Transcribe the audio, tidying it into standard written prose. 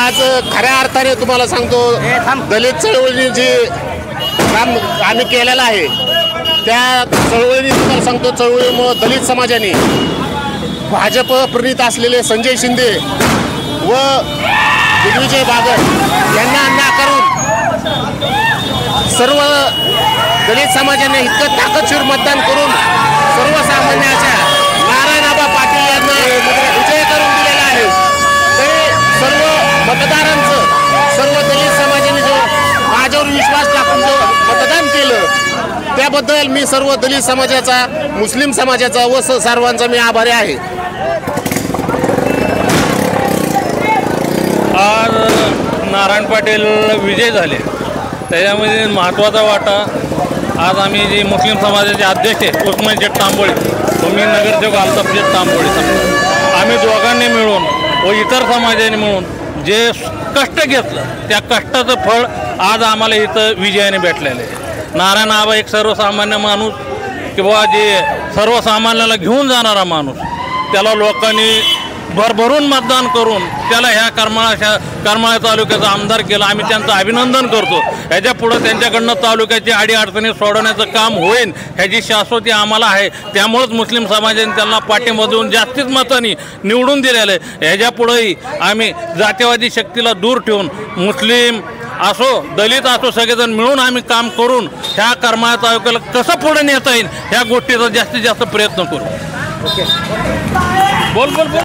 आज खऱ्या अर्थाने तुम्हाला सांगतो, दलित चळवळीने जे काम आम्ही केलेलं आहे त्या चळवळीने तुम्हाला सांगतो, चळवळीमुळे दलित समाजाने भाजप प्रणित असलेले संजय शिंदे व दिग्विजय बागर यांना नाकारून सर्व दलित समाजाने इतकं ताकदशीर मतदान करून सर्वसामान्याच्या नारायणआबा पाटील यांना विजय करून दिलेला आहे। ते सर्व मतदारांचं, सर्व दलित समाजाने जो माझ्यावर विश्वास टाकून जो मतदान केलं त्याबद्दल मी सर्व दलित समाजाचा, मुस्लिम समाजाचा व सर्वांचा मी आभारी आहे। आज नारायण पाटील विजय झाले, त्याच्यामध्ये महत्त्वाचा वाटा आज आम्ही जे मुस्लिम समाजाचे अध्यक्ष आहेत उस्मान शेठ तांबोळे, तुम्ही नगरसेवक आलताफ शेठ तांबोळे, आम्ही दोघांनी मिळून व इतर समाजाने मिळून जे कष्ट घेतलं त्या कष्टाचं फळ आज आम्हाला इथं विजयाने भेटलेलं आहे। नारायण आबा एक सर्वसामान्य माणूस किंवा जे सर्वसामान्याला घेऊन जाणारा माणूस, त्याला लोकांनी भरभरून मतदान करून त्याला ह्या करमाळा तालुक्याचा आमदार केला। आम्ही त्यांचं अभिनंदन करतो। ह्याच्या पुढं त्यांच्याकडनं तालुक्याची अडीअडचणी सोडवण्याचं काम होईल ह्याची शाश्वती आम्हाला आहे। त्यामुळेच मुस्लिम समाजाने त्यांना पाठिंबा देऊन जास्तीत मतांनी निवडून दिलेलं आहे। ह्याच्या पुढंही आम्ही जातीवादी शक्तीला दूर ठेवून मुस्लिम असो दलित असो सगळेजण मिळून आम्ही काम करून ह्या करमाळा तालुक्याला कसं पुढे नेता येईल ह्या गोष्टीचा जास्तीत जास्त प्रयत्न करू। बोल बोल बोल।